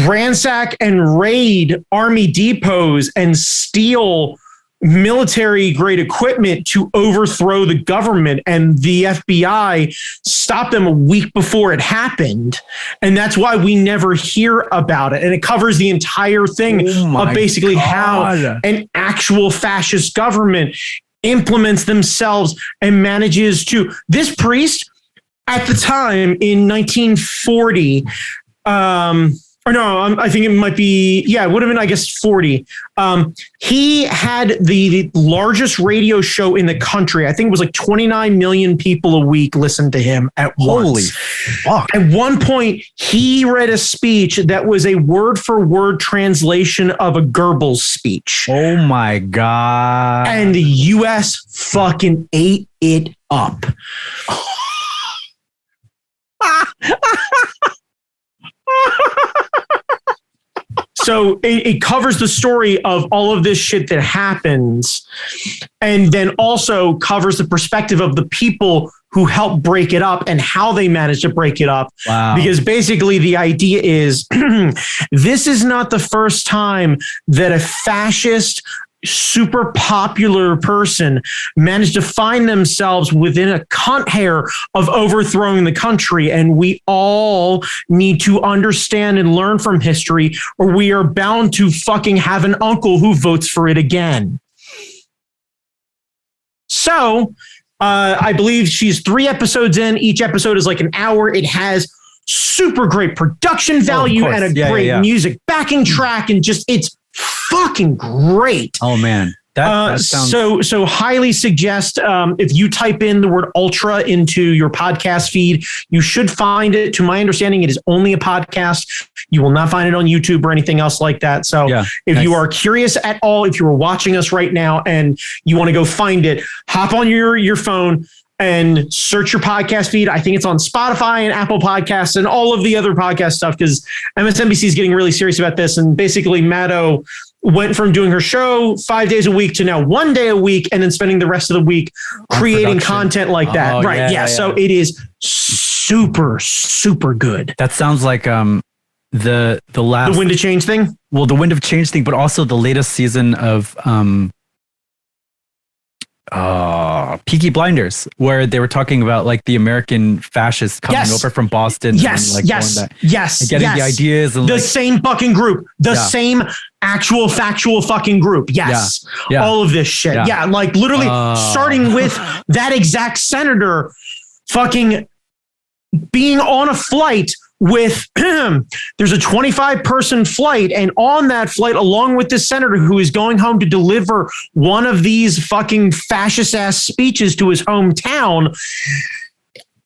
ransack and raid army depots and steal military grade equipment to overthrow the government, and the FBI stopped them a week before it happened. And that's why we never hear about it. And it covers the entire thing of basically how an actual fascist government implements themselves and manages to. This priest at the time in 1940, or no, I think it might be, it would have been, I guess, 40. He had the largest radio show in the country. I think it was like 29 million people a week listened to him at once. Holy fuck. At one point, he read a speech that was a word-for-word translation of a Goebbels speech. Oh my God. And the U.S. fucking ate it up. So it covers the story of all of this shit that happens, and then also covers the perspective of the people who helped break it up and how they managed to break it up. Wow. Because basically the idea is this is not the first time that a fascist, super popular person managed to find themselves within a cunt hair of overthrowing the country. And we all need to understand and learn from history, or we are bound to fucking have an uncle who votes for it again. So I believe she's 3 episodes in. Each episode is like an hour. It has super great production value and a great music backing track, and just it's fucking great. Oh man, that sounds so highly suggest if you type in the word Ultra into your podcast feed, you should find it. To my understanding, it is only a podcast. You will not find it on YouTube or anything else like that. So if you are curious at all, if you are watching us right now and you want to go find it, hop on your phone and search your podcast feed. I think it's on Spotify and Apple Podcasts and all of the other podcast stuff, because MSNBC is getting really serious about this. And basically Maddow went from doing her show 5 days a week to now 1 day a week, and then spending the rest of the week creating content like that. Right. Yeah. So it is super, super good. That sounds like the Wind of Change thing. Well, the Wind of Change thing, but also the latest season of Peaky Blinders, where they were talking about like the American fascists coming over from Boston. Yes, and, getting the ideas. And, the same fucking group. The same actual factual fucking group. Yes. Yeah. All of this shit. Yeah. Like literally starting with that exact senator fucking being on a flight with there's a 25-person flight, and on that flight, along with this senator who is going home to deliver one of these fucking fascist ass speeches to his hometown,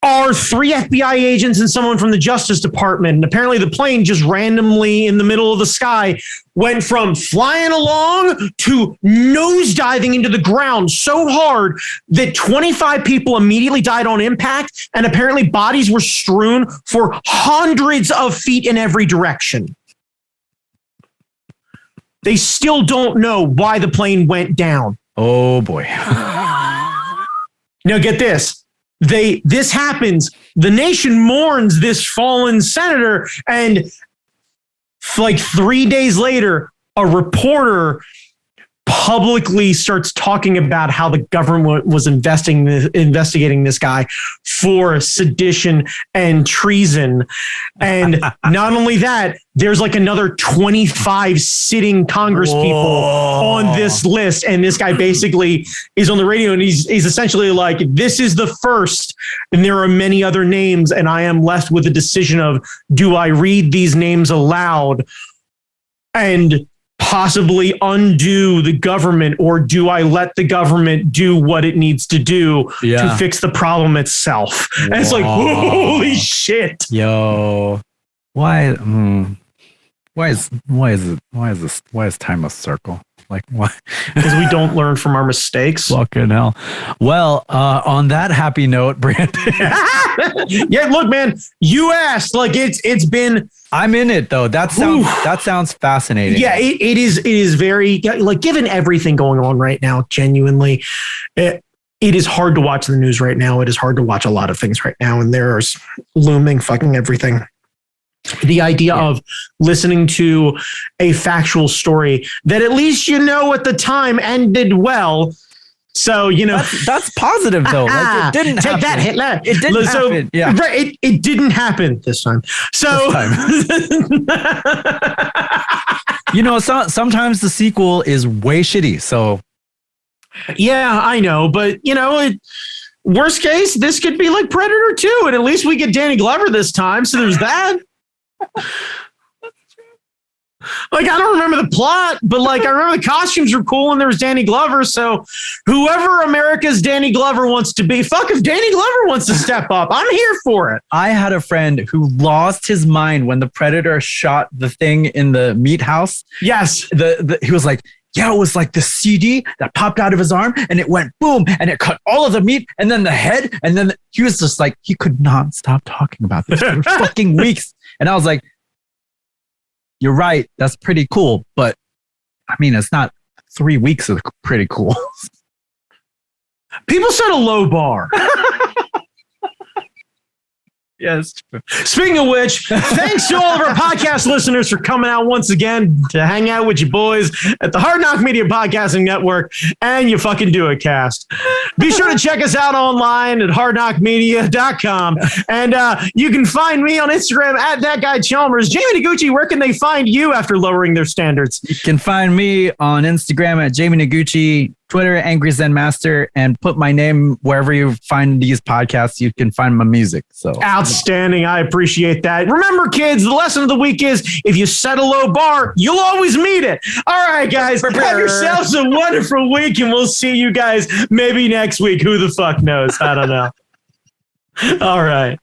are 3 FBI agents and someone from the Justice Department. And apparently the plane just randomly in the middle of the sky went from flying along to nosediving into the ground so hard that 25 people immediately died on impact. And apparently bodies were strewn for hundreds of feet in every direction. They still don't know why the plane went down. Oh boy. Now get this. This happens. The nation mourns this fallen senator, and like 3 days later, a reporter publicly starts talking about how the government was investigating this guy for sedition and treason. And not only that, there's like another 25 sitting Congress people on this list. And this guy basically is on the radio and he's essentially like, this is the first. And there are many other names. And I am left with a decision of, do I read these names aloud and possibly undo the government, or do I let the government do what it needs to do to fix the problem itself? And it's like, holy shit. Yo, why is time a circle? Like, why? Because we don't learn from our mistakes. Fucking hell. Well, on that happy note, Brandon. Yeah, look, man, you asked. Like, it's been. I'm in it though. That sounds fascinating. Yeah, it is very, like, given everything going on right now. Genuinely, it is hard to watch the news right now. It is hard to watch a lot of things right now, and there's looming fucking everything. The idea of listening to a factual story that at least you know at the time ended well. So, you know, that's positive though. Like, it didn't take happen. That, Hitler. It didn't happen. Yeah. Right. It didn't happen this time. So, you know, sometimes the sequel is way shitty. So, yeah, I know. But, you know, worst case, this could be like Predator 2. And at least we get Danny Glover this time. So there's that. Like, I don't remember the plot, but like, I remember the costumes were cool and there was Danny Glover. So whoever America's Danny Glover wants to be, fuck, if Danny Glover wants to step up, I'm here for it. I had a friend who lost his mind when the Predator shot the thing in the meat house. Yes. He was like, yeah, it was like the CD that popped out of his arm and it went boom and it cut all of the meat and then the head. And then he was just like, he could not stop talking about this for fucking weeks. And I was like, you're right. That's pretty cool. But I mean, it's not 3 weeks of pretty cool. People set a low bar. Yes. Speaking of which, thanks to all of our podcast listeners for coming out once again to hang out with you boys at the Hard Knock Media Podcasting Network and You Fucking Do It Cast. Be sure to check us out online at hardknockmedia.com. And you can find me on Instagram at That Guy Chalmers. Jamie Noguchi, where can they find you after lowering their standards? You can find me on Instagram at Jamie Noguchi, Twitter, Angry Zen Master, and put my name wherever you find these podcasts. You can find my music. So outstanding. I appreciate that. Remember, kids, the lesson of the week is if you set a low bar, you'll always meet it. All right, guys, have yourselves a wonderful week, and we'll see you guys maybe next week. Who the fuck knows? I don't know. All right.